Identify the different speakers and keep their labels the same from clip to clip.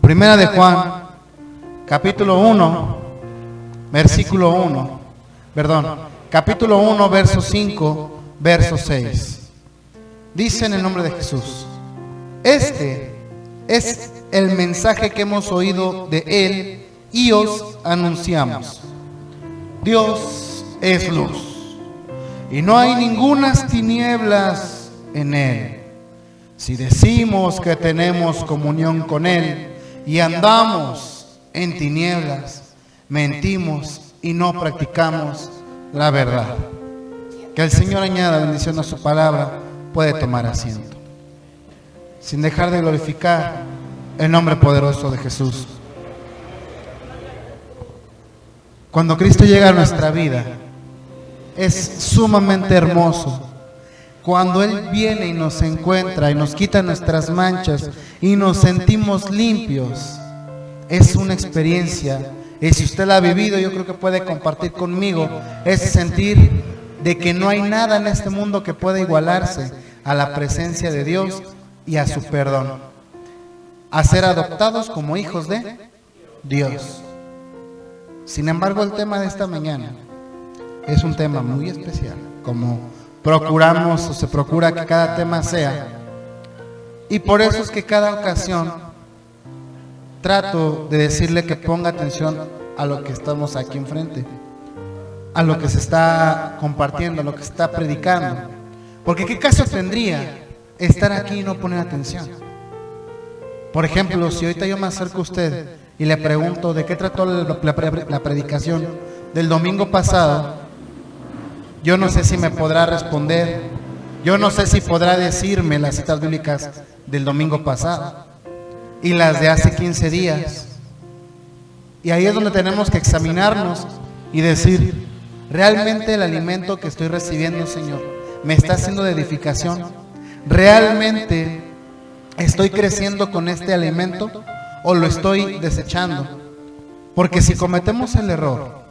Speaker 1: Primera de Juan, capítulo 1, versículo 1. Capítulo 1, verso 5, verso 6. Dice en el nombre de Jesús: este es el mensaje que hemos oído de Él y os anunciamos. Dios es luz, y no hay ningunas tinieblas en Él. Si decimos que tenemos comunión con Él y andamos en tinieblas, mentimos y no practicamos la verdad. Que el Señor añada bendición a su palabra. Puede tomar asiento, sin dejar de glorificar el nombre poderoso de Jesús. Cuando Cristo llega a nuestra vida, es sumamente hermoso. Cuando Él viene y nos encuentra y nos quita nuestras manchas y nos sentimos limpios, es una experiencia. Y si usted la ha vivido, yo creo que puede compartir conmigo ese sentir de que no hay nada en este mundo que pueda igualarse a la presencia de Dios y a su perdón. A ser adoptados como hijos de Dios. Sin embargo, el tema de esta mañana es un tema muy especial, como procuramos o se procura que cada tema sea. Y por eso es que cada ocasión trato de decirle que ponga atención a lo que estamos aquí enfrente, a lo que se está compartiendo, a lo que se está predicando. Porque ¿qué caso tendría estar aquí y no poner atención? Por ejemplo, si ahorita yo me acerco a usted y le pregunto de qué trató la predicación del domingo pasado, yo no sé si me podrá responder, yo no sé si podrá decirme las citas bíblicas del domingo pasado y las de hace 15 días. Y ahí es donde tenemos que examinarnos y decir, ¿realmente el alimento que estoy recibiendo, Señor, me está haciendo de edificación? ¿Realmente estoy creciendo con este alimento o lo estoy desechando? Porque si cometemos el error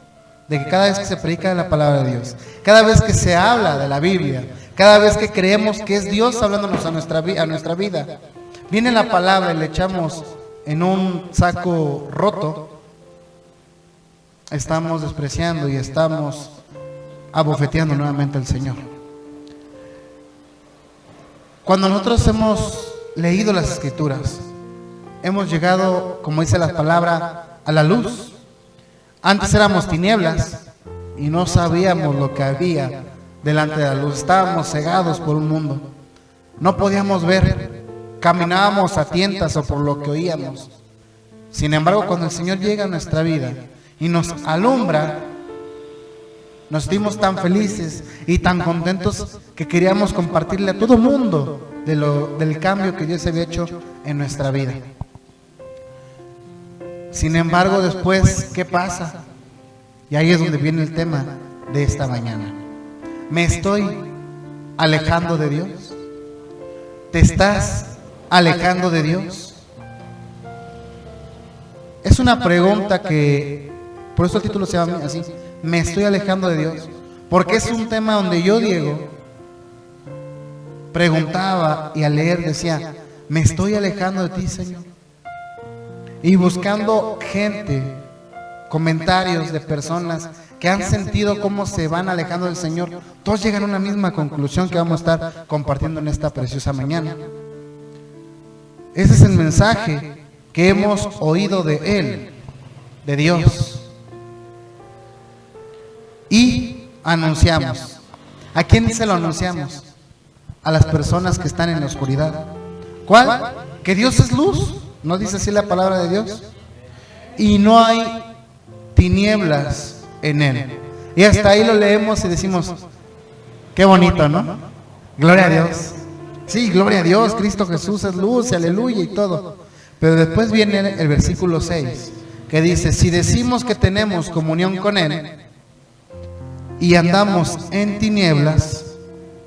Speaker 1: de que cada vez que se predica de la palabra de Dios, cada vez que se habla de la Biblia, cada vez que creemos que es Dios hablándonos a nuestra vida, viene la palabra y le echamos en un saco roto, estamos despreciando y estamos abofeteando nuevamente al Señor. Cuando nosotros hemos leído las Escrituras, hemos llegado, como dice la palabra, a la luz. Antes éramos tinieblas y no sabíamos lo que había delante de la luz. Estábamos cegados por un mundo. No podíamos ver, caminábamos a tientas o por lo que oíamos. Sin embargo, cuando el Señor llega a nuestra vida y nos alumbra, nos dimos tan felices y tan contentos que queríamos compartirle a todo el mundo del cambio que Dios había hecho en nuestra vida. Sin embargo, después, ¿qué pasa? Y ahí es donde viene el tema de esta mañana. ¿Me estoy alejando de Dios? ¿Te estás alejando de Dios? Es una pregunta que, por eso el título se llama así, ¿me estoy alejando de Dios? Porque es un tema donde yo, Diego, preguntaba y al leer decía, ¿me estoy alejando de ti, Señor? Y buscando gente, comentarios de personas que han sentido cómo se van alejando del Señor, todos llegan a una misma conclusión que vamos a estar compartiendo en esta preciosa mañana. Ese es el mensaje que hemos oído de Él, de Dios, y anunciamos. ¿A quién se lo anunciamos? A las personas que están en la oscuridad. ¿Cuál? Que Dios es luz. ¿No dice así la palabra de Dios? Y no hay tinieblas en Él. Y hasta ahí lo leemos y decimos, qué bonito, ¿no? Gloria a Dios. Sí, gloria a Dios, Cristo Jesús es luz, aleluya y todo. Pero después viene el versículo 6, que dice, si decimos que tenemos comunión con Él y andamos en tinieblas,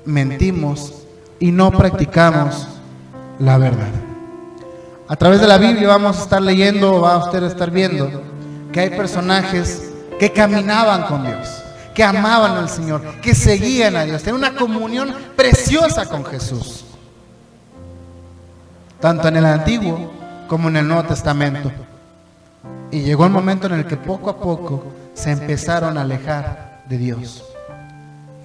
Speaker 1: mentimos y no practicamos la verdad. A través de la Biblia vamos a estar leyendo, va a usted a estar viendo que hay personajes que caminaban con Dios, que amaban al Señor, que seguían a Dios, tenían una comunión preciosa con Jesús. Tanto en el Antiguo como en el Nuevo Testamento. Y llegó el momento en el que poco a poco se empezaron a alejar de Dios.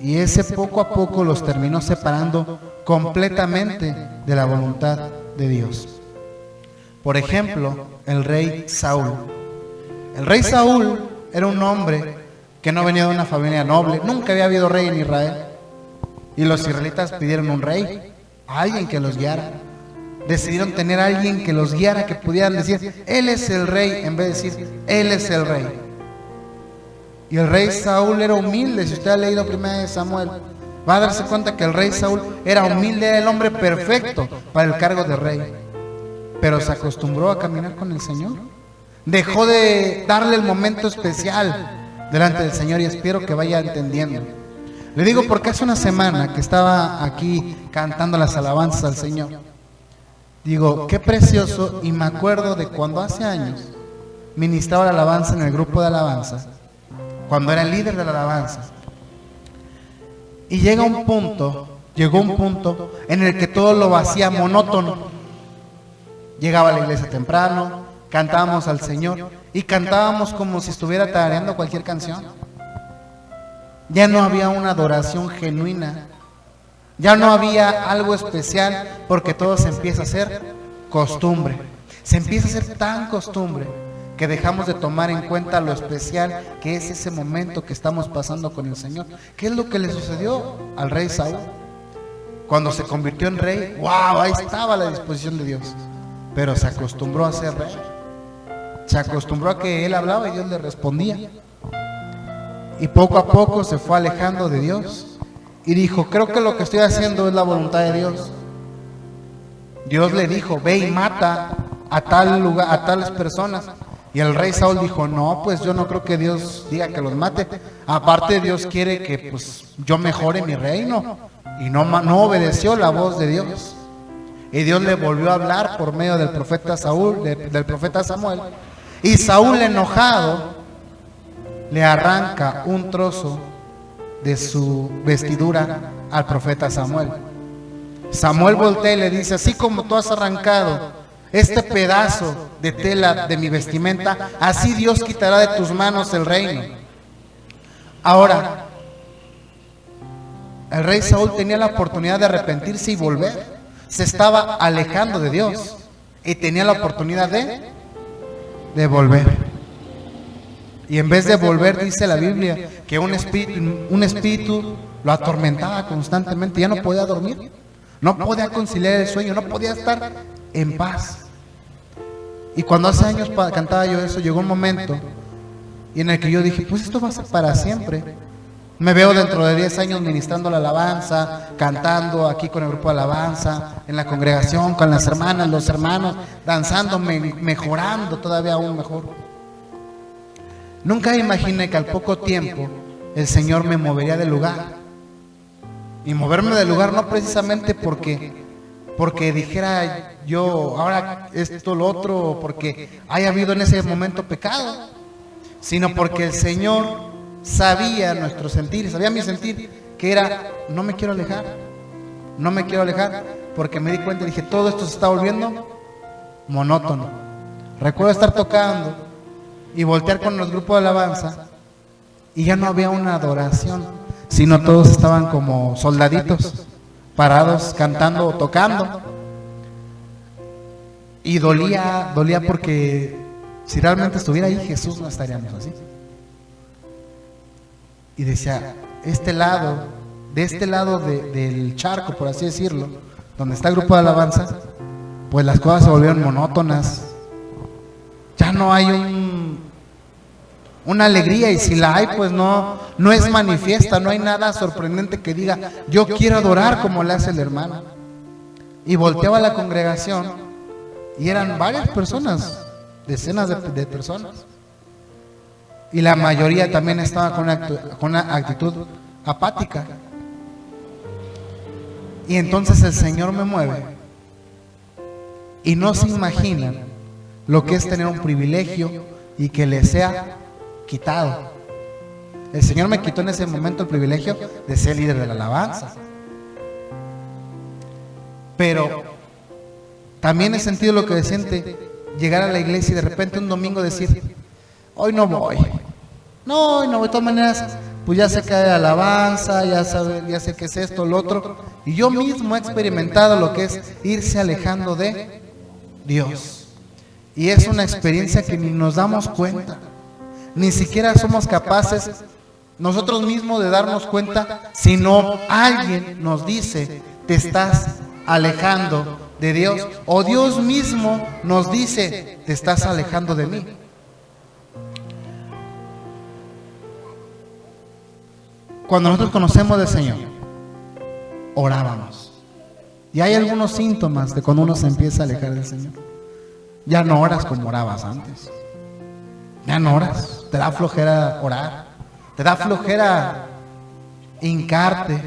Speaker 1: Y ese poco a poco los terminó separando completamente de la voluntad de Dios. Por ejemplo, el rey Saúl. El rey Saúl era un hombre que no venía de una familia noble. Nunca había habido rey en Israel. Y los israelitas pidieron un rey, alguien que los guiara. Decidieron tener a alguien que los guiara, que pudieran decir, Él es el rey, en vez de decir, Él es el rey. Y el rey Saúl era humilde. Si usted ha leído 1 Samuel, va a darse cuenta que el rey Saúl era humilde, era el hombre perfecto para el cargo de rey. Pero se acostumbró a caminar con el Señor. Dejó de darle el momento especial delante del Señor, y espero que vaya entendiendo. Le digo porque hace una semana que estaba aquí cantando las alabanzas al Señor, digo, qué precioso, y me acuerdo de cuando hace años ministraba la alabanza en el grupo de alabanza, cuando era el líder de la alabanza. Y llegó un punto en el que todo lo hacía monótono. Llegaba a la iglesia temprano, cantábamos al Señor y cantábamos como si estuviera tarareando cualquier canción. Ya no había una adoración genuina, ya no había algo especial, porque todo se empieza a hacer costumbre. Se empieza a hacer tan costumbre que dejamos de tomar en cuenta lo especial que es ese momento que estamos pasando con el Señor. ¿Qué es lo que le sucedió al rey Saúl? Cuando se convirtió en rey, ¡wow! Ahí estaba la disposición de Dios. Pero se acostumbró a ser rey. Se acostumbró a que él hablaba y Dios le respondía. Y poco a poco se fue alejando de Dios. Y dijo, creo que lo que estoy haciendo es la voluntad de Dios. Dios le dijo, ve y mata a tal lugar, a tales personas. Y el rey Saúl dijo, no, pues yo no creo que Dios diga que los mate. Aparte, Dios quiere que pues yo mejore mi reino. Y no obedeció la voz de Dios. Y Dios le volvió a hablar por medio del profeta Saúl, del profeta Samuel. Y Saúl, enojado, le arranca un trozo de su vestidura al profeta Samuel. Samuel voltea y le dice, así como tú has arrancado este pedazo de tela de mi vestimenta, así Dios quitará de tus manos el reino. Ahora, el rey Saúl tenía la oportunidad de arrepentirse y volver. Se estaba alejando de Dios y tenía la oportunidad de volver. Y en vez de volver, dice la Biblia que un espíritu lo atormentaba constantemente. Ya no podía dormir, no podía conciliar el sueño, no podía estar en paz. Y cuando hace años cantaba yo eso, llegó un momento y en el que yo dije, pues esto va a ser para siempre. Me veo dentro de 10 años ministrando la alabanza, cantando aquí con el grupo de alabanza, en la congregación, con las hermanas, los hermanos, danzando, mejorando todavía aún mejor. Nunca imaginé que al poco tiempo el Señor me movería del lugar. Y moverme del lugar no precisamente porque dijera yo ahora esto, lo otro, porque haya habido en ese momento pecado, sino porque el Señor sabía nuestro sentir, sabía mi sentir, que era, no me quiero alejar, porque me di cuenta y dije, todo esto se está volviendo monótono. Recuerdo estar tocando y voltear con los grupos de alabanza y ya no había una adoración, sino todos estaban como soldaditos, parados, cantando o tocando. Y dolía porque si realmente estuviera ahí Jesús, no estaríamos así. Y decía, de este lado del charco, por así decirlo, donde está el grupo de alabanza, pues las cosas se volvieron monótonas. Ya no hay una alegría, y si la hay, pues no es manifiesta, no hay nada sorprendente que diga, yo quiero adorar como le hace el hermano. Y volteaba a la congregación y eran varias personas, decenas de personas. Y la mayoría también estaba con una actitud apática. Y entonces el Señor me mueve. Y no se imaginan lo que es tener un privilegio y que le sea quitado. El Señor me quitó en ese momento el privilegio de ser líder de la alabanza. Pero también he sentido lo que siente llegar a la iglesia y de repente un domingo decir, hoy no voy. No, hoy no voy. De todas maneras, pues ya sé que hay alabanza, ya sé qué es esto, lo otro. Y yo mismo he experimentado lo que es irse alejando de Dios. Y es una experiencia que ni nos damos cuenta. Ni siquiera somos capaces nosotros mismos de darnos cuenta, sino alguien nos dice, te estás alejando de Dios, o Dios mismo nos dice, te estás alejando de mí. Cuando nosotros conocemos del Señor, orábamos. Y hay algunos síntomas de cuando uno se empieza a alejar del Señor. Ya no oras como orabas antes. Ya no oras. Te da flojera orar. Te da flojera hincarte.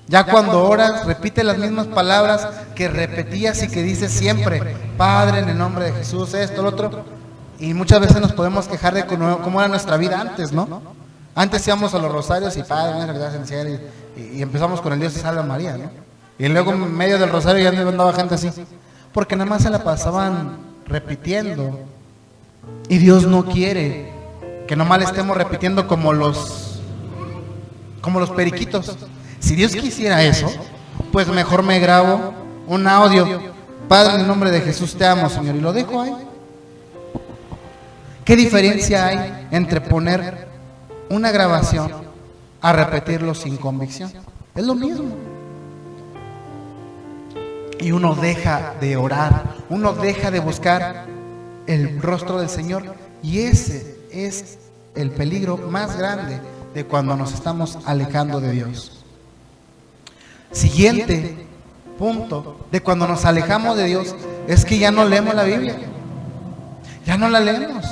Speaker 1: Ya cuando oras, repite las mismas palabras que repetías y que dices siempre. Padre, en el nombre de Jesús, esto, lo otro. Y muchas veces nos podemos quejar de cómo era nuestra vida antes, ¿no? Antes íbamos a los rosarios y Padre, y empezamos con el Dios te salve María, ¿no? Y luego en medio del rosario ya no andaba gente así. Porque nada más se la pasaban repitiendo. Y Dios no quiere que nomás le estemos repitiendo como los periquitos. Si Dios quisiera eso, pues mejor me grabo un audio. Padre, en el nombre de Jesús te amo, Señor, y lo dejo ahí. ¿Qué diferencia hay entre poner una grabación a repetirlo sin convicción? Es lo mismo. Y uno deja de orar, uno deja de buscar el rostro del Señor, y ese es el peligro más grande de cuando nos estamos alejando de Dios. Siguiente punto de cuando nos alejamos de Dios es que ya no leemos la Biblia. Ya no la leemos.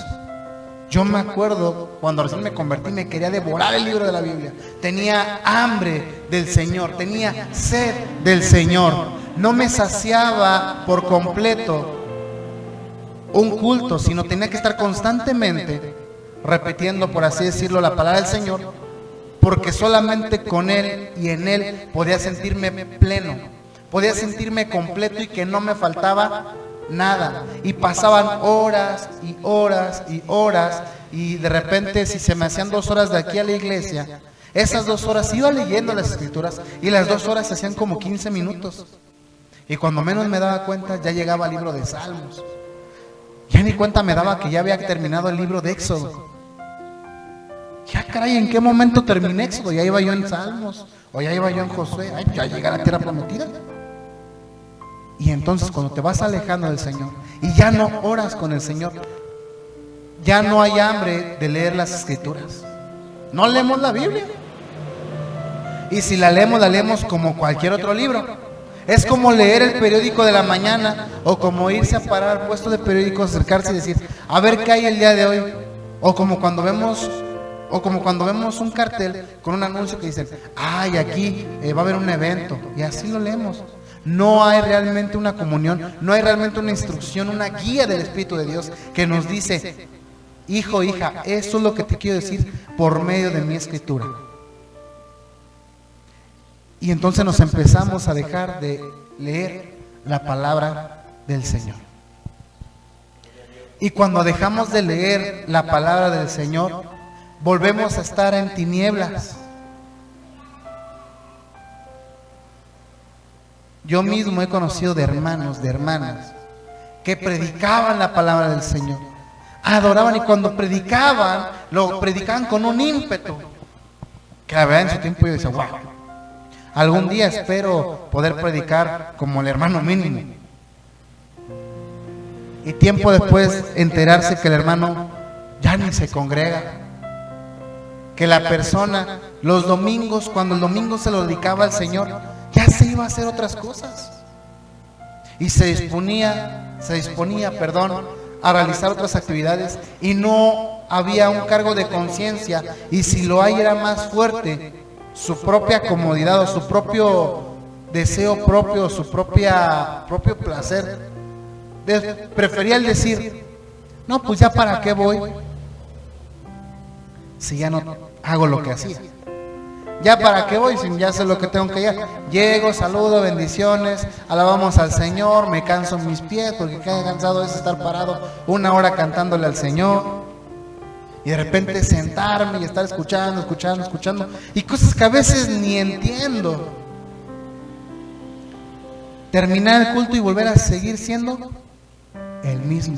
Speaker 1: Yo me acuerdo cuando recién me convertí, me quería devorar el libro de la Biblia. Tenía hambre del Señor, tenía sed del Señor. No me saciaba por completo un culto, sino tenía que estar constantemente repitiendo, por así decirlo, la palabra del Señor, porque solamente con Él y en Él podía sentirme pleno, podía sentirme completo y que no me faltaba nada. Y pasaban horas y horas y horas, y de repente, si se me hacían 2 horas de aquí a la iglesia, esas 2 horas iba leyendo las escrituras y las 2 horas se hacían como 15 minutos. Y cuando menos me daba cuenta, ya llegaba el libro de Salmos. Ya ni cuenta me daba que ya había terminado el libro de Éxodo. Ya caray, ¿en qué momento terminé Éxodo? Ya iba yo en Salmos, o ya iba yo en Josué. Ay, ya llegué a la tierra prometida. Y entonces cuando te vas alejando del Señor y ya no oras con el Señor, ya no hay hambre de leer las escrituras. No leemos la Biblia. Y si la leemos como cualquier otro libro. Es como leer el periódico de la mañana, o como irse a parar al puesto de periódicos, acercarse y decir, a ver qué hay el día de hoy. O como cuando vemos un cartel con un anuncio que dice, ay, aquí va a haber un evento, y así lo leemos. No hay realmente una comunión, no hay realmente una instrucción, una guía del Espíritu de Dios que nos dice, hijo, hija, eso es lo que te quiero decir por medio de mi escritura. Y entonces nos empezamos a dejar de leer la palabra del Señor. Y cuando dejamos de leer la palabra del Señor, volvemos a estar en tinieblas. Yo mismo he conocido de hermanos, de hermanas, que predicaban la palabra del Señor, adoraban, y cuando predicaban, lo predicaban con un ímpetu, que la verdad en su tiempo yo decía, wow, algún día espero poder predicar como el hermano mínimo. Y tiempo después enterarse que el hermano ya ni se congrega, que la persona los domingos, cuando el domingo se lo dedicaba al Señor, ya se iba a hacer otras cosas y se disponía, a realizar otras actividades, y no había un cargo de conciencia, y si lo hay era más fuerte su propia comodidad o su propio deseo propio, su propio placer. Prefería el decir, no, pues ya para qué voy si ya no hago lo que hacía. ¿Ya para qué voy? Si ya sé lo que tengo que ir. Llego, saludo, bendiciones, alabamos al Señor, me canso mis pies, porque qué cansado es estar parado 1 hora cantándole al Señor. Y de repente sentarme y estar escuchando, y cosas que a veces ni entiendo. Terminar el culto y volver a seguir siendo el mismo.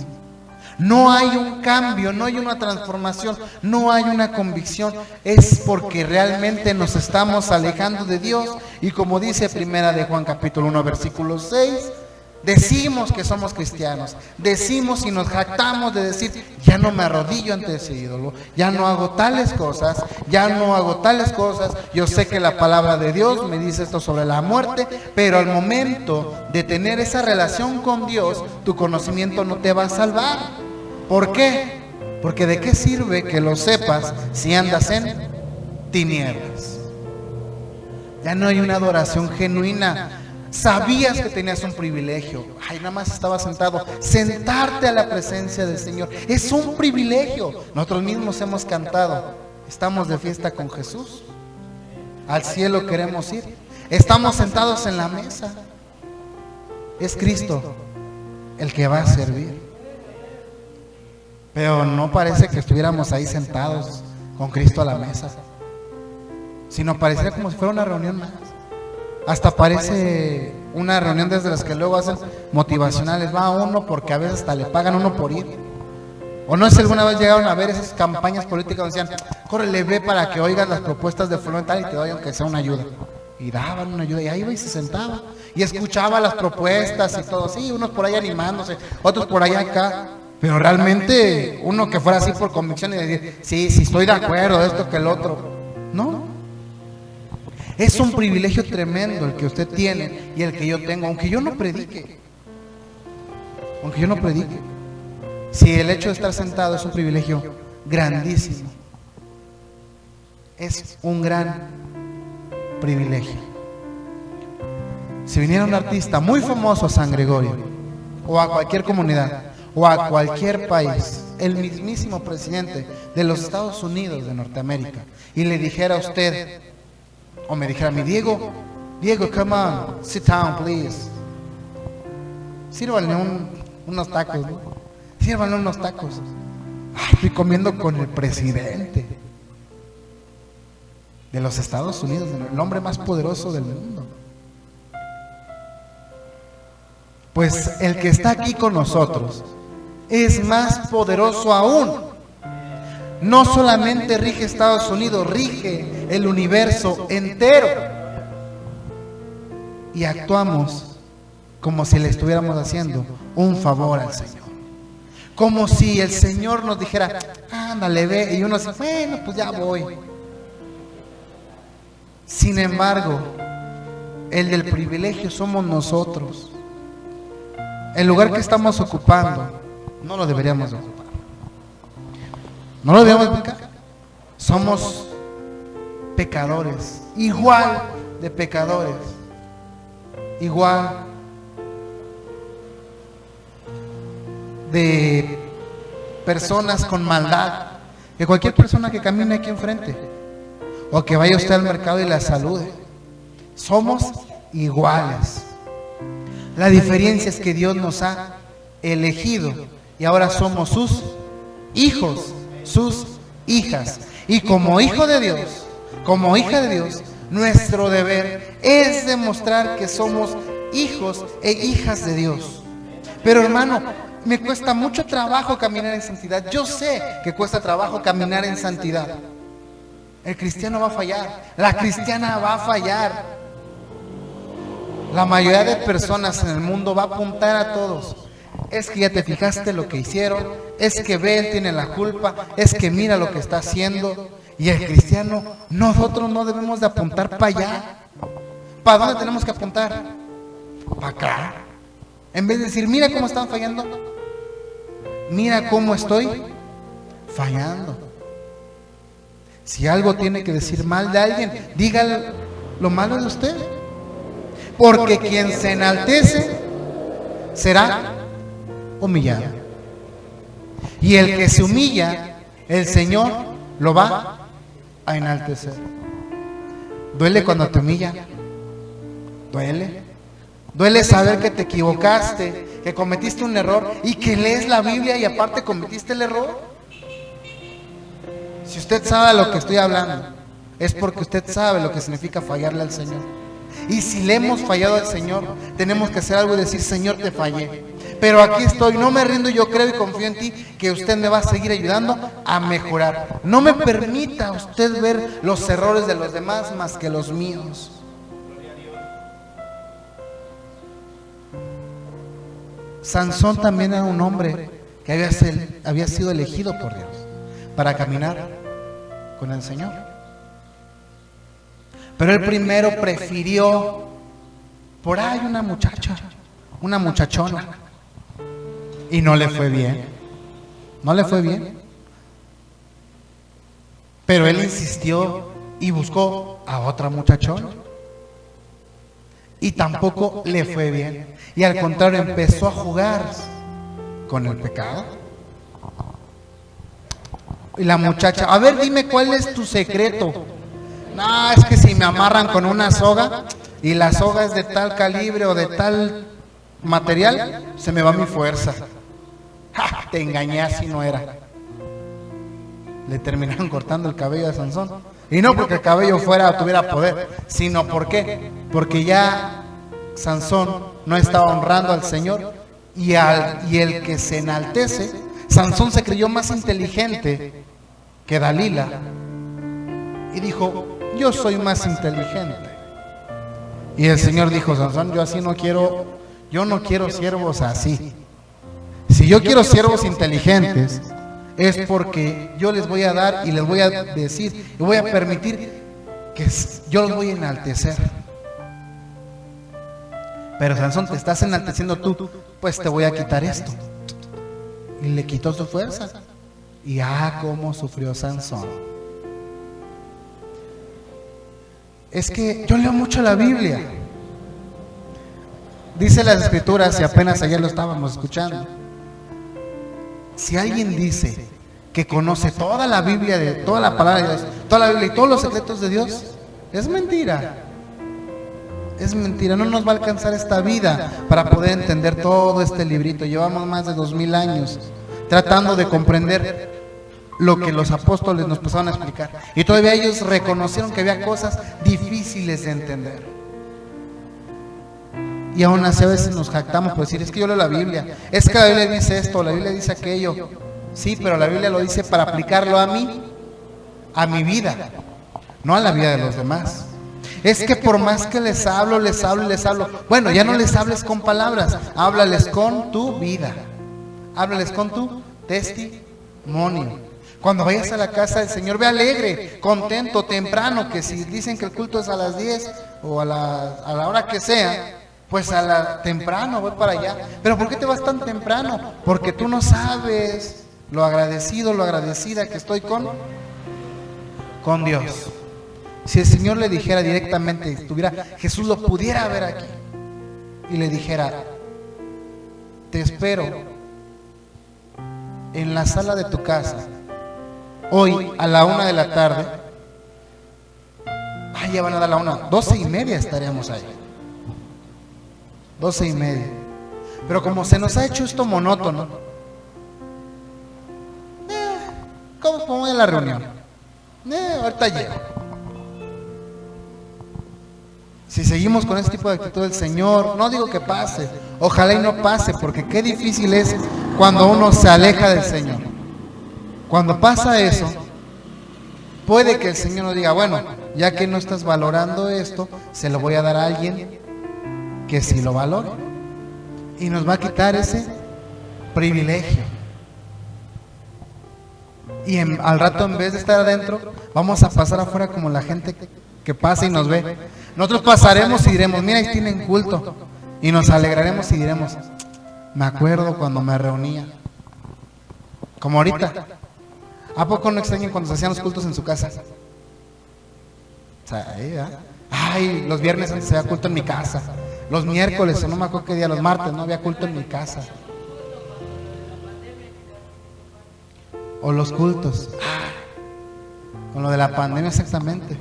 Speaker 1: No hay un cambio, no hay una transformación, no hay una convicción. Es porque realmente nos estamos alejando de Dios. Y como dice Primera de Juan capítulo 1 versículo 6, decimos que somos cristianos, decimos y nos jactamos de decir: ya no me arrodillo ante ese ídolo, ya no hago tales cosas, yo sé que la palabra de Dios me dice esto sobre la muerte, pero al momento de tener esa relación con Dios, tu conocimiento no te va a salvar. ¿Por qué? Porque ¿de qué sirve que lo sepas si andas en tinieblas? Ya no hay una adoración genuina. Sabías que tenías un privilegio. Ay, nada más estaba sentado. Sentarte a la presencia del Señor es un privilegio. Nosotros mismos hemos cantado: estamos de fiesta con Jesús, al cielo queremos ir. Estamos sentados en la mesa. Es Cristo el que va a servir. Pero no parece que estuviéramos ahí sentados con Cristo a la mesa, sino pareciera como si fuera una reunión más. Hasta parece una reunión desde las que luego hacen motivacionales. Va uno porque a veces hasta le pagan uno por ir. ¿O no es alguna vez llegaron a ver esas campañas políticas donde decían: córrele, ve para que oigas las propuestas de fulano tal y te doy aunque sea una ayuda? Y daban una ayuda, y ahí iba y se sentaba y escuchaba las propuestas y todo. Sí, unos por ahí animándose, otros por allá acá. Pero realmente uno que fuera así por convicción y decir: sí, estoy de acuerdo, esto que el otro. No. Es un privilegio tremendo el que usted tiene y el que yo tengo, aunque yo no predique. Si el hecho de estar sentado es un privilegio grandísimo. Es un gran privilegio. Si viniera un artista muy famoso a San Gregorio, o a cualquier comunidad, o a cualquier país, el mismísimo presidente de los Estados Unidos de Norteamérica, y le dijera a usted, o me dijera a mí: Diego, come on, sit down, please. Sírvanle unos tacos, ¿no? Sírvanle unos tacos. Ay, estoy comiendo con el presidente de los Estados Unidos, el hombre más poderoso del mundo. Pues el que está aquí con nosotros es más poderoso aún. No solamente rige Estados Unidos, rige el universo entero. Y actuamos como si le estuviéramos haciendo un favor al Señor. Como si el Señor nos dijera: ándale, ve. Y uno dice: bueno, pues ya voy. Sin embargo, el del privilegio somos nosotros. El lugar que estamos ocupando no lo deberíamos ocupar. No lo debemos ocupar. Somos pecadores, igual de pecadores, igual de personas con maldad que cualquier persona que camine aquí enfrente, o que vaya usted al mercado y la salude. Somos iguales. La diferencia es que Dios nos ha elegido y ahora somos sus hijos, sus hijas. Y como hijo de Dios, como hija de Dios, nuestro deber es demostrar que somos hijos e hijas de Dios. Pero hermano, me cuesta mucho trabajo caminar en santidad. Yo sé que cuesta trabajo caminar en santidad. El cristiano va a fallar, la cristiana va a fallar. La mayoría de personas en el mundo va a apuntar a todos: es que ya te fijaste lo que hicieron, es que ve, él tiene la culpa, es que mira lo que está haciendo. Y el cristiano, nosotros no debemos de apuntar para allá. ¿Para dónde tenemos que apuntar? Para acá. En vez de decir: mira cómo están fallando, mira cómo estoy fallando. Si algo tiene que decir mal de alguien, diga lo malo de usted. Porque quien se enaltece será humillado. Y el que se humilla, el Señor lo va a enaltecer. Duele cuando te humillan. Duele. Duele saber que te equivocaste, que cometiste un error y que lees la Biblia y aparte cometiste el error. Si usted sabe lo que estoy hablando, es porque usted sabe lo que significa fallarle al Señor. Y si le hemos fallado al Señor, tenemos que hacer algo y decir: Señor, te fallé, pero aquí estoy, no me rindo, yo creo y confío en ti, que usted me va a seguir ayudando a mejorar. No me permita usted ver los errores de los demás más que los míos. Sansón también era un hombre que había sido elegido por Dios para caminar con el Señor. Pero él primero prefirió por ahí una muchachona, y no le fue bien. No le fue bien. Pero él insistió y buscó a otra muchachona, y tampoco le fue bien. Y al contrario, empezó a jugar con el pecado. Y la muchacha: a ver, dime cuál es tu secreto. No, es que si me amarran con una soga y la soga es de tal calibre o de tal material, se me va mi fuerza. ¡Ja! Te engañé, así no era. Le terminaron cortando el cabello a Sansón. Y no porque el cabello tuviera poder, sino porque ya Sansón no estaba honrando al Señor, y el que se enaltece, Sansón se creyó más inteligente que Dalila y dijo: yo soy más inteligente. Y el Señor dijo: Sansón, yo no quiero siervos así. Si yo quiero siervos inteligentes, es porque yo les voy a dar y les voy a decir y voy a permitir que yo los voy a enaltecer. Pero Sansón, te estás enalteciendo tú, pues te voy a quitar esto. Y le quitó su fuerza. Y cómo sufrió Sansón. Es que yo leo mucho la Biblia. Dice las Escrituras, y apenas ayer lo estábamos escuchando: si alguien dice que conoce toda la Biblia, toda la palabra de Dios, toda la Biblia y todos los secretos de Dios, es mentira. Es mentira, no nos va a alcanzar esta vida para poder entender todo este librito. Llevamos más de 2000 años tratando de comprender lo que los apóstoles nos empezaron a explicar, y todavía ellos reconocieron que había cosas difíciles de entender. Y aún así a veces nos jactamos por decir: es que yo leo la Biblia, es que la Biblia dice esto, la Biblia dice aquello. Sí, pero la Biblia lo dice para aplicarlo a mí, a mi vida, no a la vida de los demás. Es que por más que les hablo, bueno, ya no les hables con palabras, háblales con tu vida, háblales con tu testimonio. Cuando vayas a la casa del Señor, ve alegre, contento, temprano, que si dicen que el culto es a las 10 o a la hora que sea, pues temprano voy para allá. Pero ¿por qué te vas tan temprano? Porque tú no sabes lo agradecido, lo agradecida que estoy con Dios. Si el Señor le dijera directamente, Jesús lo pudiera ver aquí y le dijera: te espero en la sala de tu casa hoy a la 1 de la tarde. Ya van a dar la 1, 12:30 estaríamos ahí, 12:30. Pero como se nos ha hecho esto monótono, ¿cómo voy a la reunión? Ahorita llego. Si seguimos con este tipo de actitud del Señor, no digo que pase, ojalá y no pase, porque qué difícil es cuando uno se aleja del Señor. Cuando pasa eso, puede que el Señor nos diga: bueno, ya que no estás valorando esto, se lo voy a dar a alguien que sí lo valore, y nos va a quitar ese privilegio. Y al rato, en vez de estar adentro, vamos a pasar afuera como la gente que pasa y nos ve. Nosotros pasaremos y diremos: mira, ahí tienen culto, y nos alegraremos y diremos: me acuerdo cuando me reunía, como ahorita. ¿A poco no extrañan cuando se hacían los cultos en su casa? O sea, ay, los viernes antes se había culto en mi casa, los miércoles, o no me acuerdo qué día, los martes no había culto en mi casa. O los cultos, con lo de la pandemia, exactamente.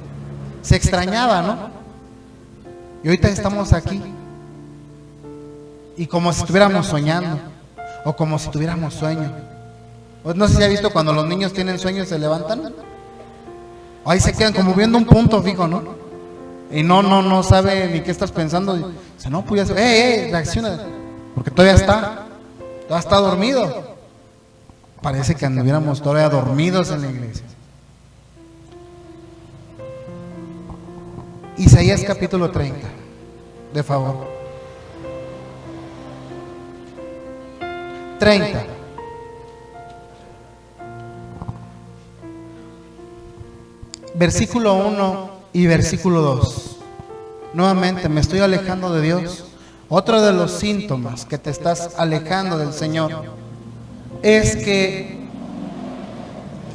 Speaker 1: se extrañaba, ¿no? Y ahorita estamos aquí. Y como si estuviéramos soñando, o como si tuviéramos sueño. No sé si ha visto cuando los niños tienen sueños y se levantan. Ahí se quedan como viendo un punto fijo, ¿no? Y no sabe ni qué estás pensando. Dice, no, pues ya se... reacciona. Porque todavía está dormido. Parece que anduviéramos todavía dormidos en la iglesia. Isaías capítulo 30, de favor. 30. Versículo 1 y versículo 2. Nuevamente me estoy alejando de Dios. Otro de los síntomas que te estás alejando del Señor es que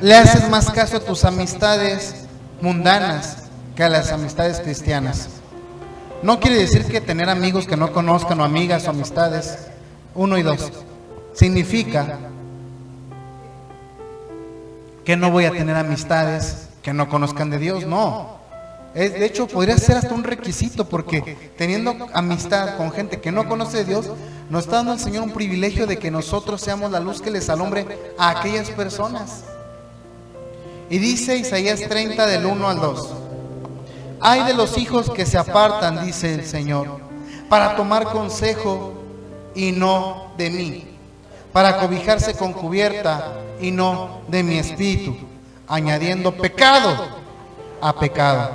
Speaker 1: le haces más caso a tus amistades mundanas que a las amistades cristianas. No quiere decir que tener amigos que no conozcan, o amigas o amistades, 1 y 2, significa que no voy a tener amistades que no conozcan de Dios. No, de hecho podría ser hasta un requisito, porque teniendo amistad con gente que no conoce de Dios, nos está dando el Señor un privilegio de que nosotros seamos la luz que les alumbre a aquellas personas. Y dice Isaías 30 del 1 al 2: ay de los hijos que se apartan, dice el Señor, para tomar consejo y no de mí, para cobijarse con cubierta y no de mi espíritu, añadiendo pecado a pecado,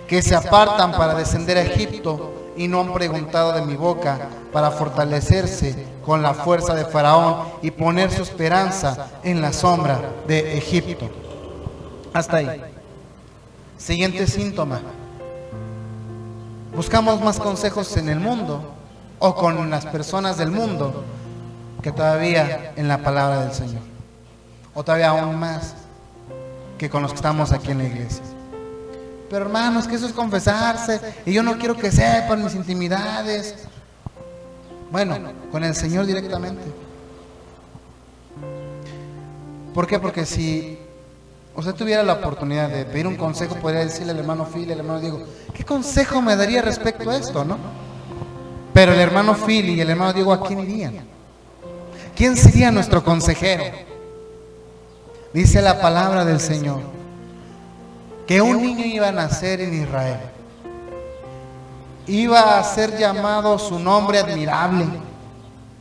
Speaker 1: que se apartan para descender a Egipto y no han preguntado de mi boca, para fortalecerse con la fuerza de Faraón y poner su esperanza en la sombra de Egipto. Hasta ahí. Siguiente síntoma: buscamos más consejos en el mundo o con las personas del mundo que todavía en la palabra del Señor, o todavía aún más que con los que estamos aquí en la iglesia. Pero hermanos, que eso es confesarse, y yo no quiero que sepan mis intimidades. Bueno, con el Señor directamente. ¿Por qué? Porque si usted tuviera la oportunidad de pedir un consejo, podría decirle al hermano Phil, al hermano Diego, ¿qué consejo me daría respecto a esto, no? Pero el hermano Phil y el hermano Diego, ¿a quién irían? ¿Quién sería nuestro consejero? Dice la palabra del Señor que un niño iba a nacer en Israel. Iba a ser llamado su nombre admirable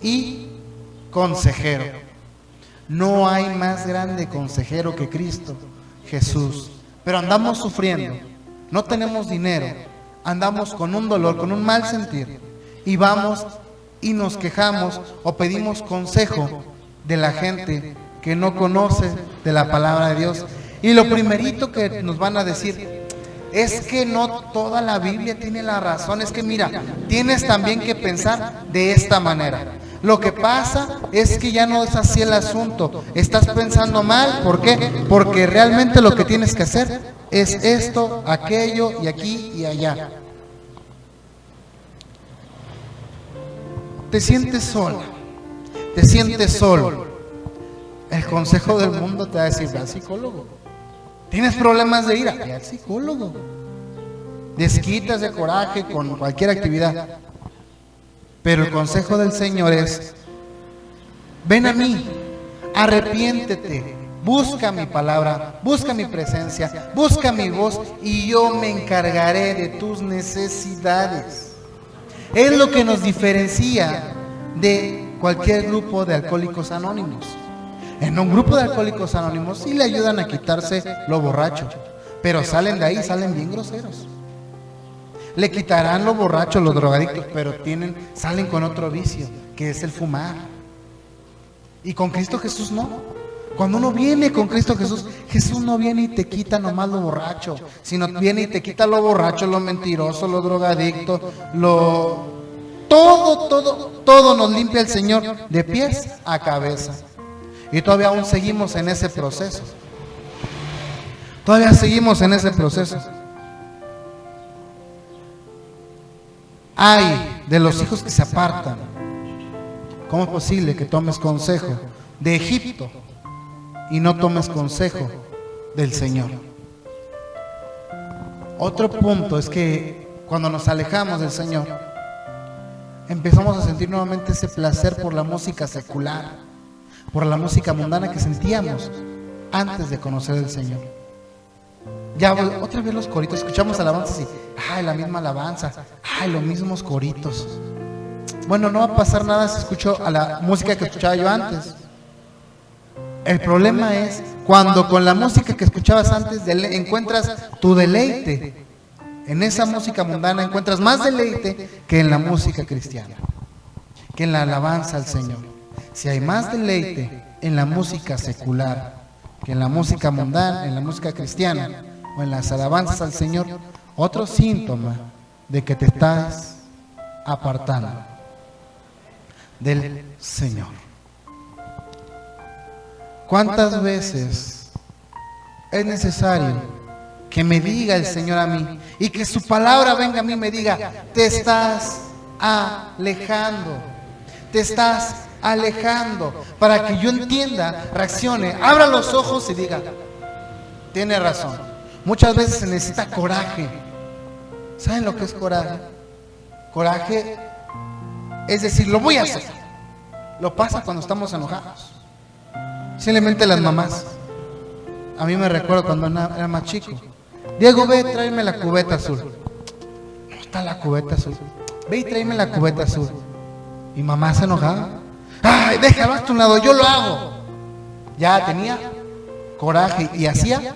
Speaker 1: y consejero. No hay más grande consejero que Cristo Jesús. Pero andamos sufriendo, no tenemos dinero, andamos con un dolor, con un mal sentir, y vamos y nos quejamos o pedimos consejo de la gente que no conoce de la palabra de Dios. Y lo primerito que nos van a decir es que no toda la Biblia tiene la razón. Es que mira, tienes también que pensar de esta manera. Lo que pasa es que ya no es así el asunto. Estás pensando mal. ¿Por qué? Porque realmente lo que tienes que hacer es esto, aquello y aquí y allá. Te sientes sola, te sientes solo. El consejo del mundo te va a decir: ve al psicólogo. ¿Tienes problemas de ira? Ve al psicólogo. Desquitas de coraje con cualquier actividad. Pero el consejo del Señor es: ven a mí, arrepiéntete, busca mi palabra, busca mi presencia, busca mi voz, y yo me encargaré de tus necesidades. Es lo que nos diferencia de cualquier grupo de alcohólicos anónimos. En un grupo de alcohólicos anónimos sí le ayudan a quitarse lo borracho, pero salen de ahí, salen bien groseros. Le quitarán lo borracho, los drogadictos, pero salen con otro vicio, que es el fumar. Y con Cristo Jesús no. Cuando uno viene con Cristo Jesús, Jesús no viene y te quita nomás lo borracho, sino viene y te quita lo borracho, lo mentiroso, lo drogadicto, todo nos limpia el Señor de pies a cabeza. Y todavía aún seguimos en ese proceso. Todavía seguimos en ese proceso. Ay de los hijos que se apartan. ¿Cómo es posible que tomes consejo de Egipto y no tomes consejo del Señor? Otro punto es que cuando nos alejamos del Señor, empezamos a sentir nuevamente ese placer por la música secular, por la música mundana que sentíamos antes de conocer al Señor. Ya otra vez los coritos, escuchamos alabanzas y ay, la misma alabanza, ay, los mismos coritos. Bueno, no va a pasar nada si escucho a la música que escuchaba yo antes. El problema es cuando con la música que escuchabas antes encuentras tu deleite. En esa música mundana encuentras más deleite que en la música cristiana, que en la alabanza al Señor. Si hay más deleite en la música secular que en la música mundana, en la música cristiana o en las alabanzas al Señor, otro síntoma de que te estás apartando del Señor. ¿Cuántas veces es necesario que me diga el Señor a mí y que su palabra venga a mí y me diga, te estás alejando, te estás alejando, para que yo entienda, reaccione, abra los ojos y diga, tiene razón? Muchas veces se necesita coraje. ¿Saben lo que es coraje? Coraje es decir, lo voy a hacer. Lo pasa cuando estamos enojados. Simplemente las mamás. A mí me recuerdo cuando era más chico. Diego, ve, tráeme la cubeta azul. No está la cubeta azul. Ve y tráeme la cubeta azul. Y mamá se enojaba. Ay, déjalo hasta un lado, yo lo hago. Ya tenía coraje y hacía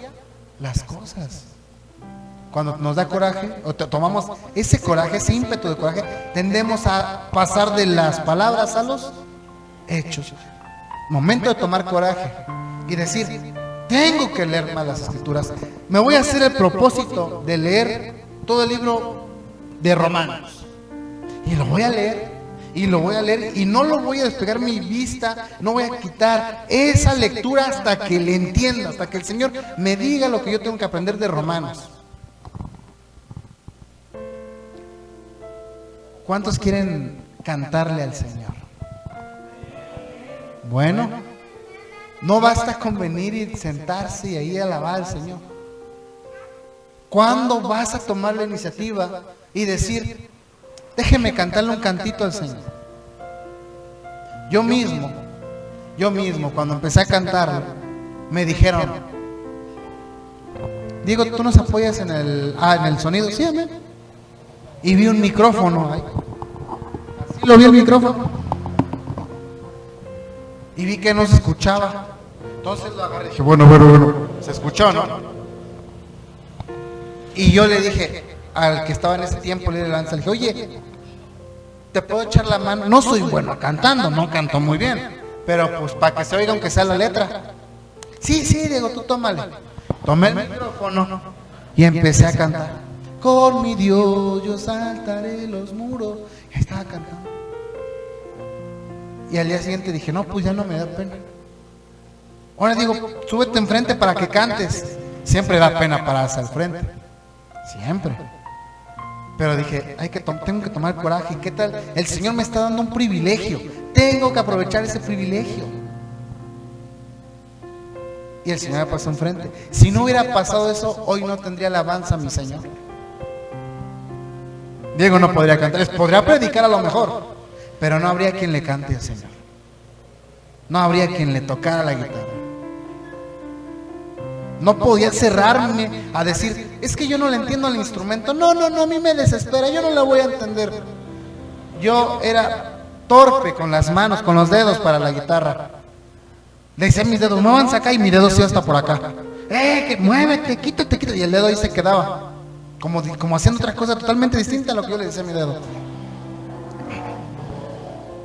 Speaker 1: las cosas. Cuando nos da coraje, o tomamos ese coraje, ese ímpetu de coraje, tendemos a pasar de las palabras a los hechos. Momento de tomar coraje y decir, tengo que leer más las escrituras. Me voy a hacer el propósito de leer todo el libro de Romanos. Y lo voy a leer, y lo voy a leer, y no lo voy a despegar mi vista, no voy a quitar esa lectura hasta que le entienda, hasta que el Señor me diga lo que yo tengo que aprender de Romanos. ¿Cuántos quieren cantarle al Señor? Bueno, no basta con venir y sentarse y ahí alabar al Señor. ¿Cuándo vas a tomar la iniciativa y decir, déjeme cantarle un cantito al Señor? Yo mismo, cuando empecé a cantar, me dijeron, Diego, ¿tú nos apoyas en el sonido? Sí, amén. Y vi un micrófono ahí. Así lo vi el micrófono. Y vi que no se escuchaba. Entonces lo agarré y dije, bueno, se escuchó, ¿no? Y yo le dije al que estaba en ese tiempo, le dije, oye, ¿te puedo echar la mano? No soy bueno cantando, no canto muy bien, pero pues para que se oiga aunque sea la letra. Sí, Diego, tú tómale. Tomé el micrófono y empecé a cantar. Con mi Dios yo saltaré los muros. Y estaba cantando. Y al día siguiente dije, no, pues ya no me da pena. Ahora digo, súbete enfrente para que cantes. Siempre da pena pararse al frente. Siempre. Pero dije, tengo que tomar coraje. ¿Qué tal? El Señor me está dando un privilegio. Tengo que aprovechar ese privilegio. Y el Señor me pasó enfrente. Si no hubiera pasado eso, hoy no tendría alabanza a mi Señor. Diego no podría cantar, podría predicar a lo mejor, pero no habría quien le cante al Señor. No habría quien le tocara la guitarra. No podía cerrarme a decir, es que yo no le entiendo al instrumento. No, a mí me desespera, yo no la voy a entender. Yo era torpe con las manos, con los dedos para la guitarra. Le decía a mis dedos, muévanse acá, y mi dedo sí hasta por acá. Que muévete, quítate. Y el dedo ahí se quedaba. Como haciendo otra cosa totalmente distinta a lo que yo le decía a mi dedo.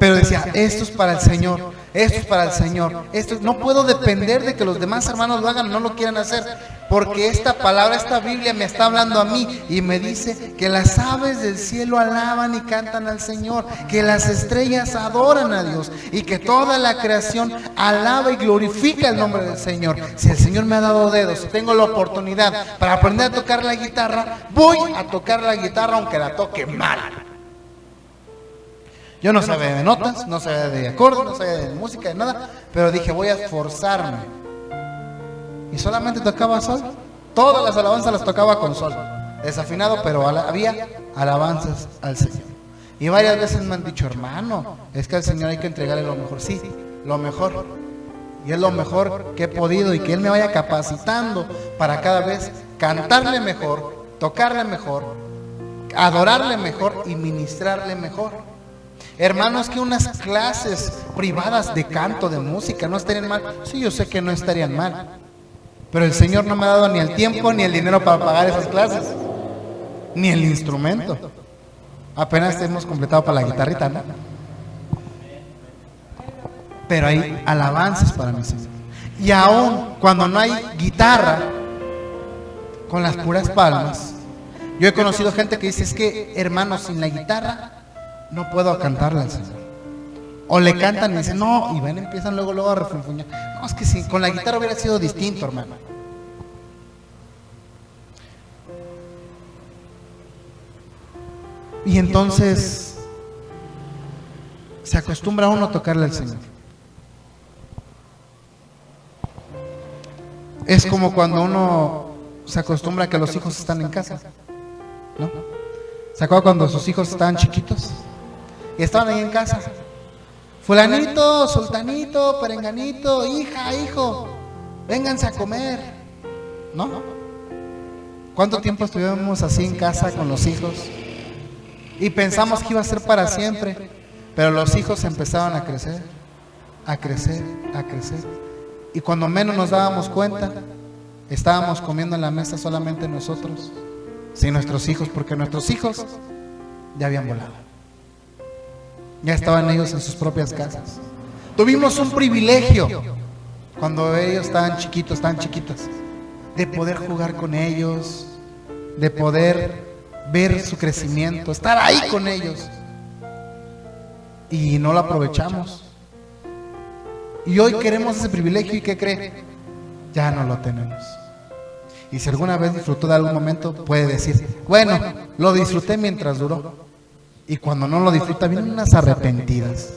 Speaker 1: Pero decía, esto es para el Señor, esto es para el Señor. No puedo depender de que los demás hermanos lo hagan o no lo quieran hacer, porque esta palabra, esta Biblia me está hablando a mí y me dice que las aves del cielo alaban y cantan al Señor, que las estrellas adoran a Dios y que toda la creación alaba y glorifica el nombre del Señor. Si el Señor me ha dado dedos, si tengo la oportunidad para aprender a tocar la guitarra, voy a tocar la guitarra aunque la toque mal. Yo no sabía de notas, no sabía de acordes, no sabía de música, de nada, pero dije, voy a esforzarme. Y solamente tocaba sol. Todas las alabanzas las tocaba con sol. desafinado, pero había alabanzas al Señor. Y varias veces me han dicho, hermano, es que al Señor hay que entregarle lo mejor. Sí, lo mejor. Y es lo mejor que he podido, y que Él me vaya capacitando para cada vez cantarle mejor, tocarle mejor, adorarle mejor y ministrarle mejor. Hermanos, que unas clases privadas de canto, de música, no estarían mal. Sí, yo sé que no estarían mal, pero el Señor no me ha dado ni el tiempo ni el dinero para pagar esas clases, ni el instrumento. Apenas hemos completado para la guitarrita, ¿no? Pero hay alabanzas para mi Señor. Y aún cuando no hay guitarra, con las puras palmas, yo he conocido gente que dice, es que hermano, sin la guitarra no puedo cantarle al Señor. O le cantan y dicen, no, y ven, empiezan luego a refunfuñar. No, es que si con la guitarra hubiera sido distinto, hermano. Y entonces se acostumbra uno a tocarle al Señor. Es como cuando uno se acostumbra a que los hijos están en casa, ¿no? ¿Se acuerdan cuando sus hijos estaban chiquitos? Y estaban ahí en casa. Fulanito, sultanito, perenganito, hija, hijo, vénganse a comer, ¿no? ¿Cuánto tiempo estuvimos así en casa con los hijos? Y pensamos que iba a ser para siempre, pero los hijos empezaban a crecer, a crecer, a crecer. Y cuando menos nos dábamos cuenta, estábamos comiendo en la mesa solamente nosotros, sin nuestros hijos, porque nuestros hijos ya habían volado. Ya estaban ellos en sus propias casas. Tuvimos un privilegio cuando ellos estaban chiquitos, estaban chiquitas, de poder jugar con ellos, de poder ver su crecimiento, estar ahí con ellos. Y no lo aprovechamos. Y hoy queremos ese privilegio, ¿y qué cree? Ya no lo tenemos. Y si alguna vez disfrutó de algún momento, puede decir, bueno, lo disfruté mientras duró. Y cuando no lo disfruta, vienen unas arrepentidas.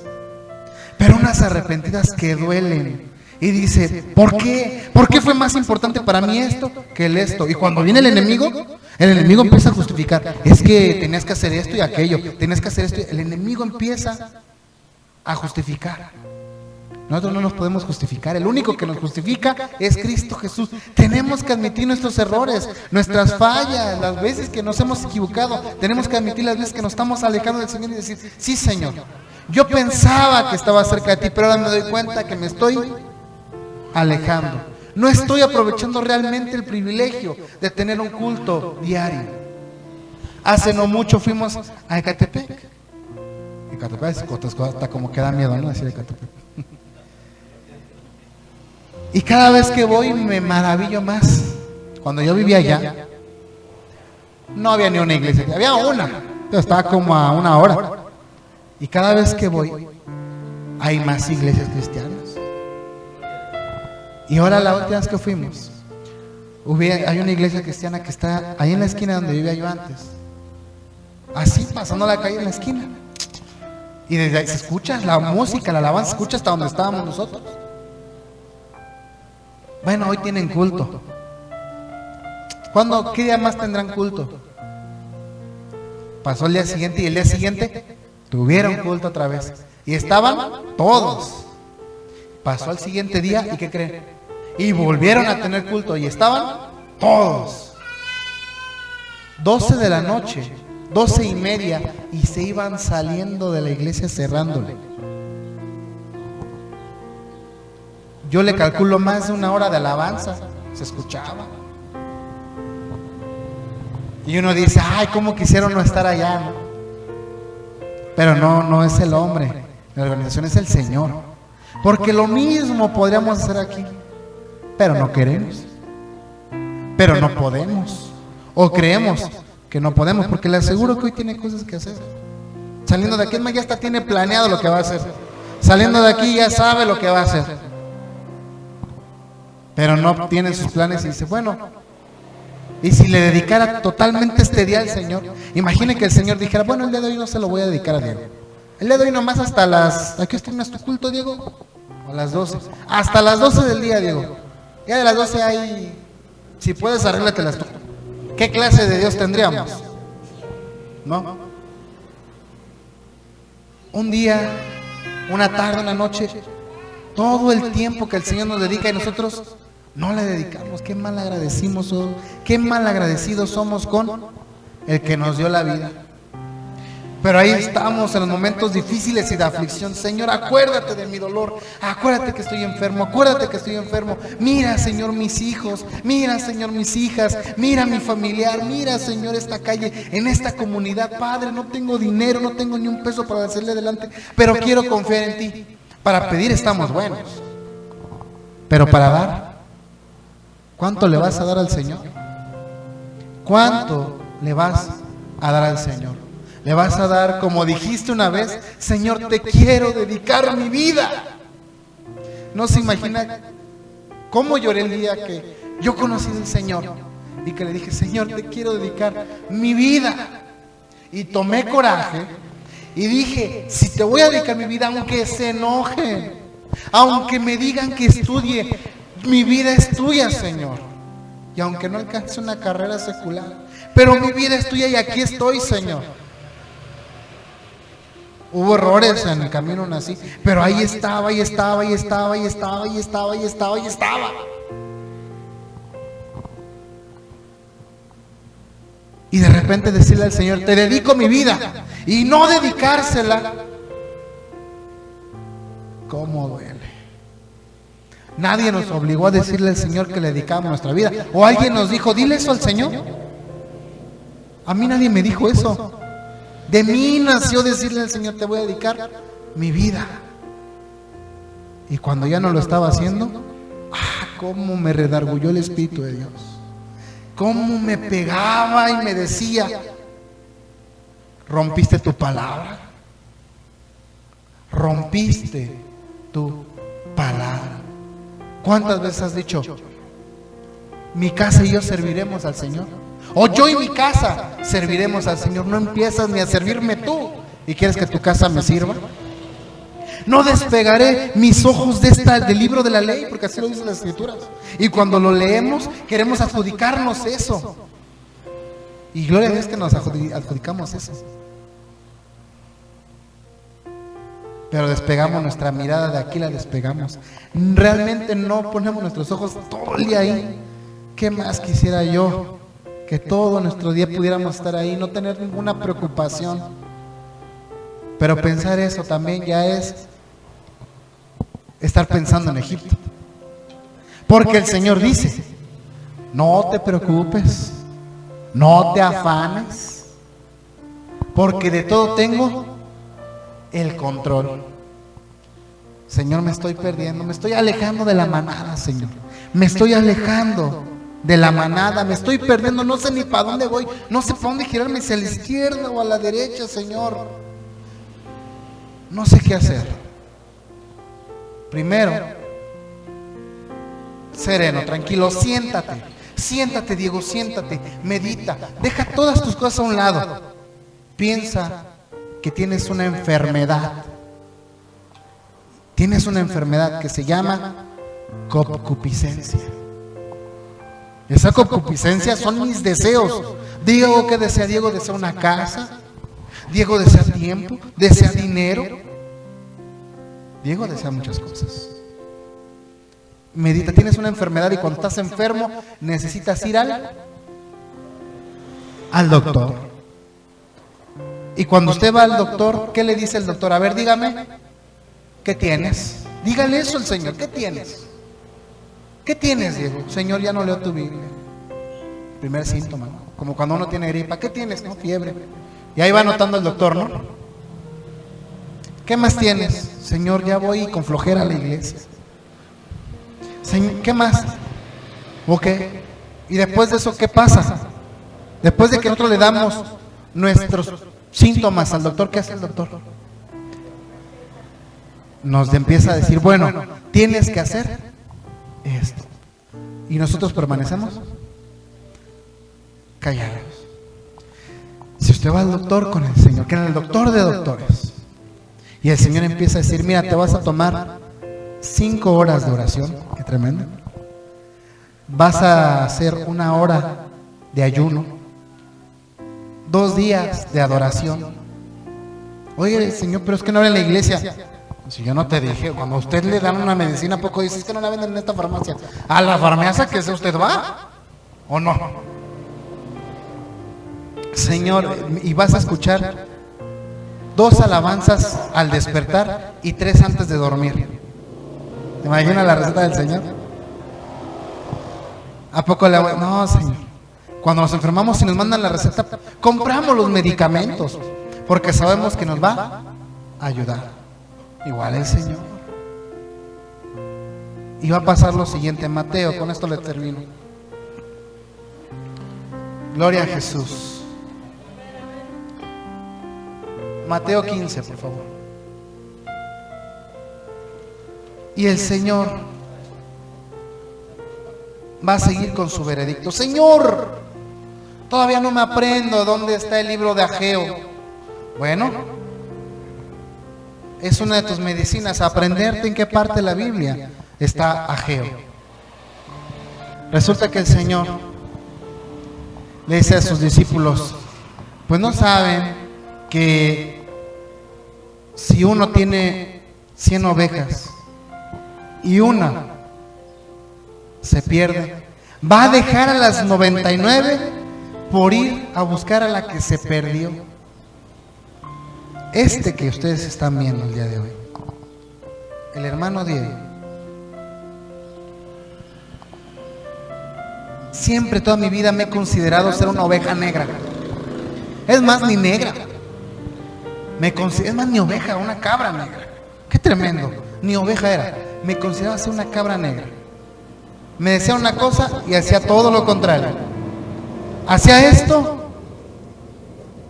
Speaker 1: Pero unas arrepentidas que duelen. Y dice, ¿por qué? ¿Por qué fue más importante para mí esto que el esto? Y cuando viene el enemigo empieza a justificar. Es que tenías que hacer esto y aquello, tenías que hacer esto. El enemigo empieza a justificar. Nosotros no nos podemos justificar. El único que nos justifica es Cristo Jesús. Tenemos que admitir nuestros errores, nuestras fallas, las veces que nos hemos equivocado. Tenemos que admitir las veces que nos estamos alejando del Señor y decir, sí, Señor, yo pensaba que estaba cerca de ti, pero ahora me doy cuenta que me estoy alejando. No estoy aprovechando realmente el privilegio de tener un culto diario. Hace no mucho fuimos a Ecatepec. Ecatepec es otras cosas, hasta como que da miedo, ¿no? Decir Ecatepec. Y cada vez que voy me maravillo más. Cuando yo vivía allá, no había ni una iglesia, había una, pero estaba como a 1 hora. Y cada vez que voy, hay más iglesias cristianas. Y ahora la última vez que fuimos, hay una iglesia cristiana que está ahí en la esquina donde vivía yo antes. Así, pasando la calle en la esquina. Y desde ahí se escucha la música, la alabanza, se escucha hasta donde estábamos nosotros. Bueno, hoy tienen culto. ¿Qué día más tendrán culto? Pasó el día siguiente y el día siguiente tuvieron culto otra vez. Y estaban todos. Pasó el siguiente día y ¿qué creen? Y volvieron a tener culto y estaban todos. 12 de la noche, 12:30, y se iban saliendo de la iglesia cerrándole. Yo le calculo más de 1 hora de alabanza, se escuchaba. Y uno dice, ay, cómo quisieron no estar allá, ¿no? Pero no es el hombre, la organización es el Señor. Porque lo mismo podríamos hacer aquí, pero no queremos, pero no podemos, o creemos que no podemos, porque le aseguro que hoy tiene cosas que hacer. Saliendo de aquí, ya hasta tiene planeado lo que va a hacer. Saliendo de aquí ya sabe lo que va a hacer. Pero no tiene sus planes y dice, bueno, y si le dedicara totalmente este día al Señor, imagine que el Señor dijera, bueno, el día de hoy no se lo voy a dedicar a Diego. El día de hoy nomás hasta las... ¿A qué hora terminas tu culto, Diego? A las 12. Hasta las 12 del día, Diego. Ya de las 12 hay... Si puedes, arréglatelas tú. ¿qué clase de Dios tendríamos? ¿No? Un día, una tarde, una noche, todo el tiempo que el Señor nos dedica y nosotros no le dedicamos. Qué mal agradecidos, qué mal agradecidos somos con el que nos dio la vida. Pero ahí estamos en los momentos difíciles y de aflicción. Señor, acuérdate de mi dolor, acuérdate que estoy enfermo, acuérdate que estoy enfermo. Mira, Señor, mis hijos, mira, Señor, mis hijas, mira mi familiar, mira, Señor, esta calle, en esta comunidad. Padre, no tengo dinero, no tengo ni un peso para hacerle adelante, pero quiero confiar en ti. Para pedir estamos buenos, pero para dar, ¿cuánto le vas a dar al Señor? ¿Cuánto le vas a dar al Señor? Le vas a dar, como dijiste una vez, Señor, te quiero dedicar mi vida. No se imagina cómo lloré el día que yo conocí al Señor y que le dije, Señor, te quiero dedicar mi vida. Y tomé coraje y dije, si te voy a dedicar mi vida, aunque se enojen, aunque me digan que estudie, mi vida es tuya, Señor. Y aunque no alcance una carrera secular, pero mi vida es tuya y aquí estoy, Señor. Hubo errores en el camino, nací, pero ahí estaba, ahí estaba, ahí estaba, ahí estaba, ahí estaba, ahí estaba, ahí estaba. Y de repente decirle al Señor, te dedico mi vida, y no dedicársela, ¿cómo duele? Nadie nos obligó a decirle al Señor que le dedicamos nuestra vida. O alguien nos dijo, dile eso al Señor. A mí nadie me dijo eso. De mí nació decirle al Señor, te voy a dedicar mi vida. Y cuando ya no lo estaba haciendo, cómo me redarguyó el Espíritu de Dios. Cómo me pegaba y me decía, rompiste tu palabra. Rompiste tu palabra. ¿Cuántas veces has dicho, mi casa y yo serviremos al Señor? O yo y mi casa serviremos al Señor. No empiezas ni a servirme tú y quieres que tu casa me sirva. No despegaré mis ojos del libro de la ley, porque así lo dicen las Escrituras. Y cuando lo leemos queremos adjudicarnos eso. Y gloria a Dios que nos adjudicamos eso. Pero despegamos nuestra mirada de aquí, la despegamos. Realmente no ponemos nuestros ojos todo el día ahí. ¿Qué más quisiera yo? Que todo nuestro día pudiéramos estar ahí, no tener ninguna preocupación. Pero pensar eso también ya es estar pensando en Egipto. Porque el Señor dice, no te preocupes, no te afanes, porque de todo tengo el control. Señor, me estoy perdiendo, me estoy alejando de la manada, Señor. Me estoy alejando de la manada, me estoy perdiendo, no sé ni para dónde voy, no sé para dónde girarme, si a la izquierda o a la derecha, Señor. No sé qué hacer. Primero, sereno, tranquilo, siéntate. Siéntate, Diego, siéntate, medita, deja todas tus cosas a un lado. Piensa que tienes una enfermedad. Tienes una enfermedad que se llama concupiscencia. Esa concupiscencia son mis deseos. Diego, ¿qué desea? Diego desea una casa. Diego desea tiempo, desea dinero. Diego desea muchas cosas. Medita, tienes una enfermedad y cuando estás enfermo necesitas ir al doctor. Y cuando usted va al doctor, ¿qué le dice el doctor? A ver, dígame, ¿qué tienes? Dígale eso al Señor, ¿qué tienes? ¿Qué tienes, Diego? Señor, ya no leo tu Biblia. Primer síntoma, ¿no? Como cuando uno tiene gripa. ¿Qué tienes? No, fiebre. Y ahí va anotando el doctor, ¿no? ¿Qué más tienes? Señor, ya voy con flojera a la iglesia. Señor, ¿qué más? Ok. Y después de eso, ¿qué pasa? Después de que nosotros le damos nuestros síntomas al doctor, ¿qué hace el doctor? Nos empieza a decir, bueno, tienes que hacer esto. Y nosotros permanecemos callados. Si usted va al doctor con el Señor, que era el doctor de doctores, y el Señor empieza a decir, mira, te vas a tomar 5 horas de oración, qué tremendo. Vas a hacer 1 hora de ayuno, 2 días de adoración. Oye, Señor, pero es que no habla en la iglesia. Si yo no te dije, cuando a usted le dan una medicina, ¿a poco dices que no la venden en esta farmacia? ¿A la farmacia que sea usted va? ¿O no? Señor, y vas a escuchar 2 alabanzas al despertar y 3 antes de dormir. ¿Te imaginas la receta del Señor? ¿A poco le hago? No, Señor. Cuando nos enfermamos y nos mandan la receta, compramos los medicamentos, porque sabemos que nos va a ayudar. Igual el Señor. Y va a pasar lo siguiente en Mateo, con esto le termino. Gloria a Jesús. Mateo 15, por favor. Y el Señor va a seguir con su veredicto. Señor, todavía no me aprendo dónde está el libro de Ageo. Bueno, es una de tus medicinas, aprenderte en qué parte de la Biblia está Ageo. Resulta que el Señor le dice a sus discípulos, pues no saben que si uno tiene 100 ovejas y una se pierde, va a dejar a las 99 por ir a buscar a la que se perdió. Este que ustedes están viendo el día de hoy, el hermano Diego, siempre toda mi vida me he considerado ser una oveja negra. Es más, ni negra. Es más, ni oveja, una cabra negra. Qué tremendo. Ni oveja era. Me consideraba ser una cabra negra. Me decía una cosa y hacía todo lo contrario. Hacía esto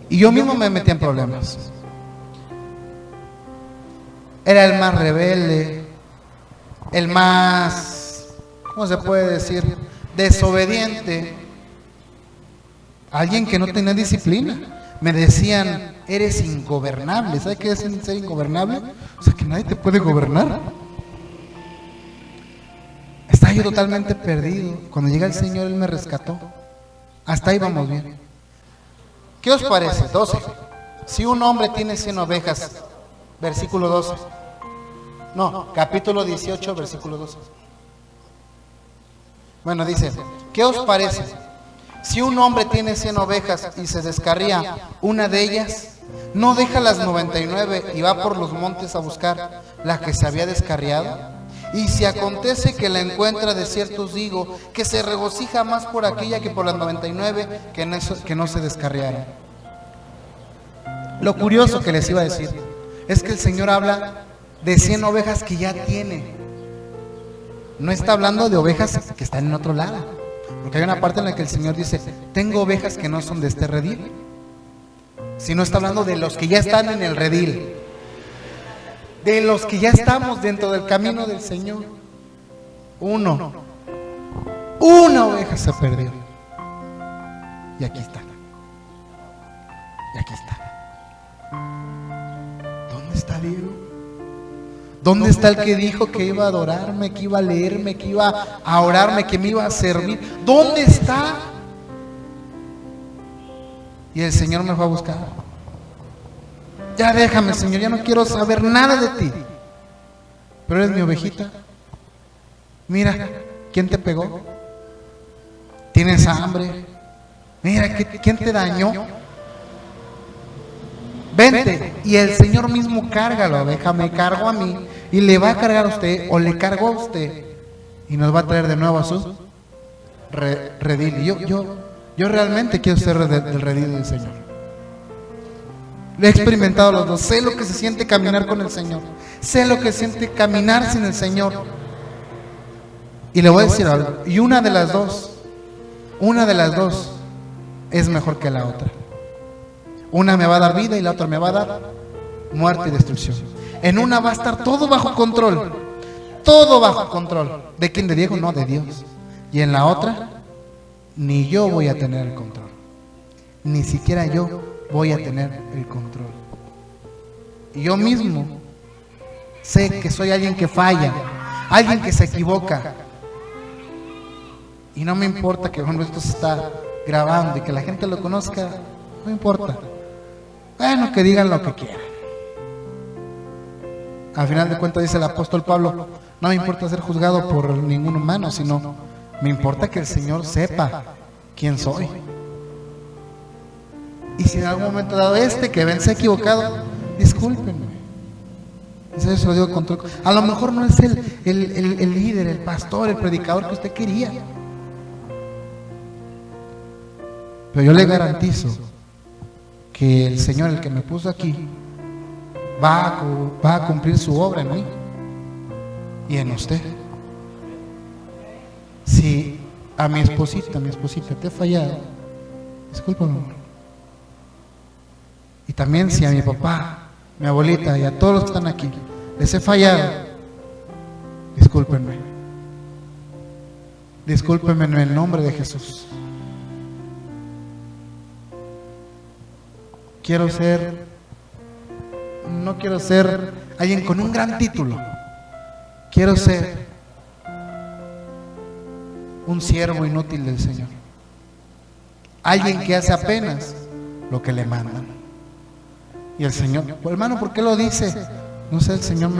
Speaker 1: y yo mismo me metía en problemas. Era el más rebelde, el más, ¿cómo se puede decir? Desobediente. Alguien que no tenía disciplina. Me decían, eres ingobernable. ¿Sabes qué es ser ingobernable? O sea, que nadie te puede gobernar. Estaba yo totalmente perdido. Cuando llega el Señor, Él me rescató. Hasta ahí vamos bien. ¿Qué os parece? 12. Si un hombre tiene 100 ovejas, versículo 12. No, capítulo 18, versículo 12. Bueno, dice, ¿qué os parece? Si un hombre tiene 100 ovejas y se descarría una de ellas, ¿no deja las 99 y va por los montes a buscar la que se había descarriado? Y si acontece que la encuentra, de cierto os digo, que se regocija más por aquella que por las 99 que no se descarriaron. Lo curioso que les iba a decir es que el Señor habla de 100 ovejas que ya tiene. No está hablando de ovejas que están en otro lado. Porque hay una parte en la que el Señor dice, tengo ovejas que no son de este redil. Sino está hablando de los que ya están en el redil. De los que ya estamos dentro del camino del Señor. Una oveja se perdió. Y aquí está. Y aquí está. ¿Dónde está Diego? ¿Dónde está el que dijo que iba a adorarme, que iba a leerme, que iba a orarme, que me iba a servir? ¿Dónde está? Y el Señor me fue a buscar. Ya déjame, Señor, ya no quiero saber nada de ti. Pero eres mi ovejita. Mira, ¿quién te pegó? ¿Tienes hambre? Mira, ¿quién te dañó? Vente. Y el Señor mismo carga la oveja, me cargó a mí y le va a cargar a usted o le cargó a usted y nos va a traer de nuevo a su redil. Y yo realmente quiero ser del redil del Señor. Lo he experimentado los dos. Sé lo que se siente caminar con el Señor. Sé lo que se siente caminar sin el Señor. Y le voy a decir algo. Y una de las dos es mejor que la otra. Una me va a dar vida y la otra me va a dar muerte y destrucción. En una va a estar todo bajo control. Todo bajo control. ¿De quién? ¿De Diego? No, de Dios. Y en la otra, ni yo voy a tener el control. Ni siquiera yo voy a tener el control. Y yo mismo sé que soy alguien que falla, alguien que se equivoca. Y no me importa que cuando esto se está grabando y que la gente lo conozca, no importa. Bueno, que digan lo que quieran. Al final de cuentas dice el apóstol Pablo, no me importa ser juzgado por ningún humano, sino me importa que el Señor sepa quién soy. Y si en algún momento dado que ven se ha equivocado, discúlpenme. Eso se lo digo con todo. A lo mejor no es el líder, el pastor, el predicador que usted quería, pero yo le garantizo que el Señor, el que me puso aquí, va a cumplir su obra en mí y en usted. Si a mi esposita te he fallado, discúlpame, amor. Y también si a mi papá, mi abuelita y a todos los que están aquí les he fallado, discúlpenme. Discúlpenme en el nombre de Jesús. No quiero ser alguien con un gran título. Quiero ser un siervo inútil del Señor. Alguien que hace apenas lo que le mandan. Y el Señor, hermano, ¿por qué lo dice? No sé, el Señor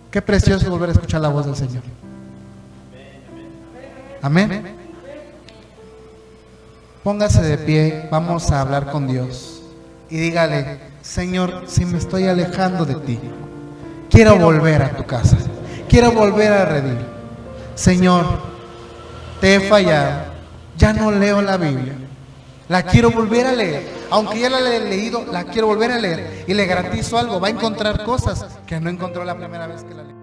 Speaker 1: qué precioso volver a escuchar la voz del Señor. Amén. Póngase de pie, vamos a hablar con Dios y dígale: Señor, si me estoy alejando de ti, quiero volver a tu casa, quiero volver a redil. Señor, te he fallado, ya no leo la Biblia, la quiero volver a leer, aunque ya la he leído, la quiero volver a leer, y le garantizo algo, va a encontrar cosas que no encontró la primera vez que la leyó.